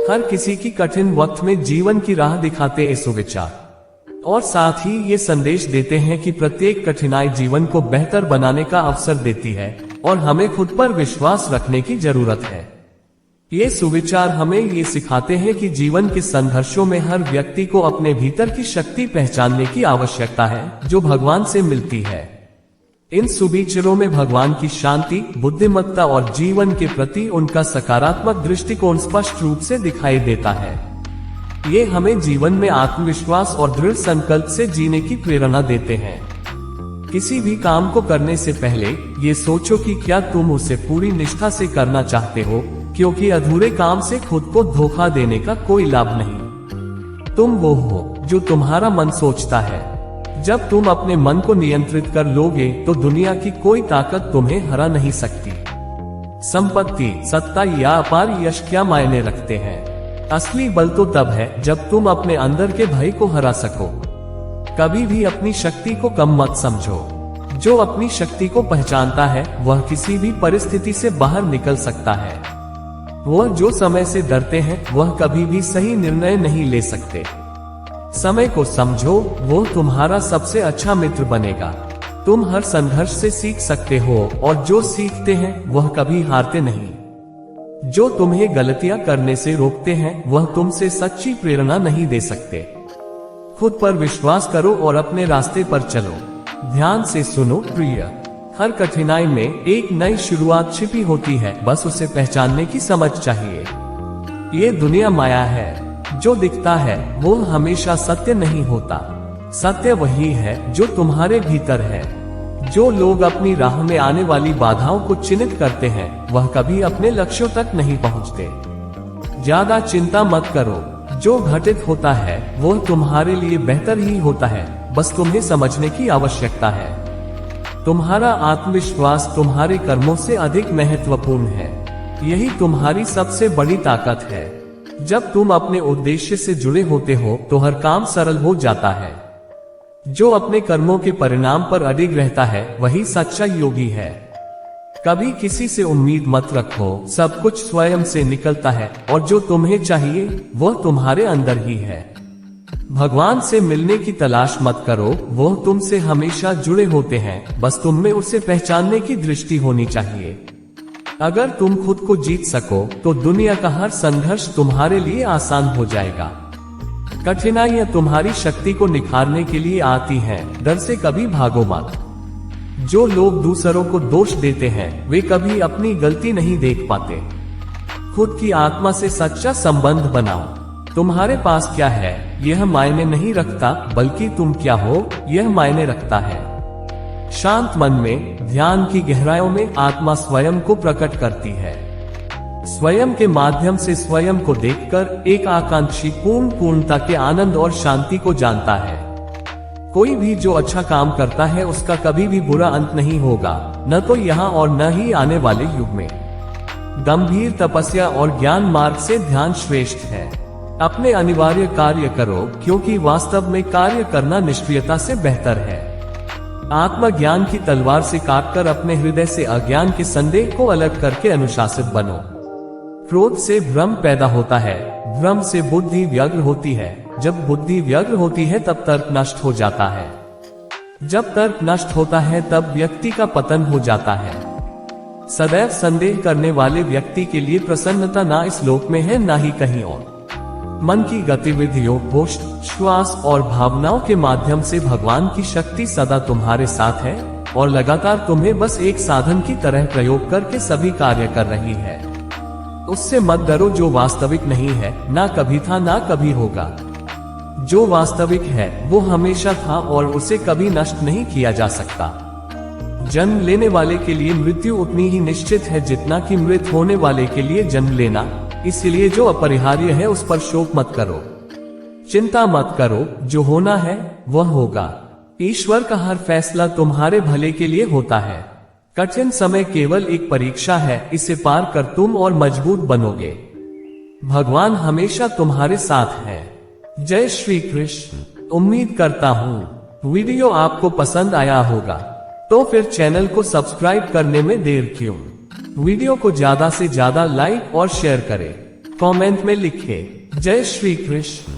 हर किसी की कठिन वक्त में जीवन की राह दिखाते ये सुविचार, और साथ ही ये संदेश देते हैं कि प्रत्येक कठिनाई जीवन को बेहतर बनाने का अवसर देती है और हमें खुद पर विश्वास रखने की जरूरत है। ये सुविचार हमें ये सिखाते हैं कि जीवन के संघर्षों में हर व्यक्ति को अपने भीतर की शक्ति पहचानने की आवश्यकता है जो भगवान से मिलती है। इन सुविचारों में भगवान की शांति, बुद्धिमत्ता और जीवन के प्रति उनका सकारात्मक दृष्टिकोण स्पष्ट रूप से दिखाई देता है। ये हमें जीवन में आत्मविश्वास और दृढ़ संकल्प से जीने की प्रेरणा देते हैं। किसी भी काम को करने से पहले ये सोचो कि क्या तुम उसे पूरी निष्ठा से करना चाहते हो, क्योंकि अधूरे काम से खुद को धोखा देने का कोई लाभ नहीं। तुम वो हो जो तुम्हारा मन सोचता है। जब तुम अपने मन को नियंत्रित कर लोगे तो दुनिया की कोई ताकत तुम्हें हरा नहीं सकती। संपत्ति, सत्ता या अपार यश क्या मायने रखते हैं? असली बल तो तब है जब तुम अपने अंदर के भय को हरा सको। कभी भी अपनी शक्ति को कम मत समझो। जो अपनी शक्ति को पहचानता है वह किसी भी परिस्थिति से बाहर निकल सकता है। वह जो समय से डरते हैं वह कभी भी सही निर्णय नहीं ले सकते। समय को समझो, वो तुम्हारा सबसे अच्छा मित्र बनेगा। तुम हर संघर्ष से सीख सकते हो और जो सीखते हैं वह कभी हारते नहीं। जो तुम्हें गलतियां करने से रोकते हैं वह तुमसे सच्ची प्रेरणा नहीं दे सकते। खुद पर विश्वास करो और अपने रास्ते पर चलो। ध्यान से सुनो प्रिय, हर कठिनाई में एक नई शुरुआत छिपी होती है, बस उसे पहचानने की समझ चाहिए। ये दुनिया माया है, जो दिखता है वो हमेशा सत्य नहीं होता। सत्य वही है जो तुम्हारे भीतर है। जो लोग अपनी राह में आने वाली बाधाओं को चिन्हित करते हैं वह कभी अपने लक्ष्यों तक नहीं पहुंचते। ज्यादा चिंता मत करो, जो घटित होता है वो तुम्हारे लिए बेहतर ही होता है, बस तुम्हें समझने की आवश्यकता है। तुम्हारा आत्मविश्वास तुम्हारे कर्मों से अधिक महत्वपूर्ण है। यही तुम्हारी सबसे बड़ी ताकत है। जब तुम अपने उद्देश्य से जुड़े होते हो तो हर काम सरल हो जाता है। जो अपने कर्मों के परिणाम पर अडिग रहता है वही सच्चा योगी है। कभी किसी से उम्मीद मत रखो, सब कुछ स्वयं से निकलता है और जो तुम्हें चाहिए वह तुम्हारे अंदर ही है। भगवान से मिलने की तलाश मत करो, वो तुमसे हमेशा जुड़े होते हैं, बस तुम में उसे पहचानने की दृष्टि होनी चाहिए। अगर तुम खुद को जीत सको तो दुनिया का हर संघर्ष तुम्हारे लिए आसान हो जाएगा। कठिनाइयां तुम्हारी शक्ति को निखारने के लिए आती हैं, डर से कभी भागो मत। जो लोग दूसरों को दोष देते हैं वे कभी अपनी गलती नहीं देख पाते। खुद की आत्मा से सच्चा संबंध बनाओ। तुम्हारे पास क्या है यह मायने नहीं रखता, बल्कि तुम क्या हो यह मायने रखता है। शांत मन में, ध्यान की गहराइयों में आत्मा स्वयं को प्रकट करती है। स्वयं के माध्यम से स्वयं को देखकर एक आकांक्षी पूर्णता के आनंद और शांति को जानता है। कोई भी जो अच्छा काम करता है उसका कभी भी बुरा अंत नहीं होगा, न तो यहाँ और न ही आने वाले युग में। गंभीर तपस्या और ज्ञान मार्ग से ध्यान श्रेष्ठ है। अपने अनिवार्य कार्य करो, क्योंकि वास्तव में कार्य करना निष्क्रियता से बेहतर है। आत्मज्ञान की तलवार से काटकर अपने हृदय से अज्ञान के संदेह को अलग करके अनुशासित बनो। क्रोध से भ्रम पैदा होता है, भ्रम से बुद्धि व्यग्र होती है, जब बुद्धि व्यग्र होती है तब तर्क नष्ट हो जाता है, जब तर्क नष्ट होता है तब व्यक्ति का पतन हो जाता है। सदैव संदेह करने वाले व्यक्ति के लिए प्रसन्नता ना इस लोक में है ना ही कहीं और। मन की गतिविधियों, होश, श्वास और भावनाओं के माध्यम से भगवान की शक्ति सदा तुम्हारे साथ है और लगातार तुम्हें बस एक साधन की तरह प्रयोग करके सभी कार्य कर रही है। उससे मत डरो जो वास्तविक नहीं है, ना कभी था ना कभी होगा। जो वास्तविक है वो हमेशा था और उसे कभी नष्ट नहीं किया जा सकता। जन्म लेने वाले के लिए मृत्यु उतनी ही निश्चित है जितना कि मृत होने वाले के लिए जन्म लेना, इसलिए जो अपरिहार्य है उस पर शोक मत करो, चिंता मत करो। जो होना है वह होगा। ईश्वर का हर फैसला तुम्हारे भले के लिए होता है। कठिन समय केवल एक परीक्षा है, इसे पार कर तुम और मजबूत बनोगे। भगवान हमेशा तुम्हारे साथ है। जय श्री कृष्ण। उम्मीद करता हूँ वीडियो आपको पसंद आया होगा, तो फिर चैनल को सब्सक्राइब करने में देर क्यों। वीडियो को ज्यादा से ज्यादा लाइक और शेयर करें। कमेंट में लिखें। जय श्री कृष्ण।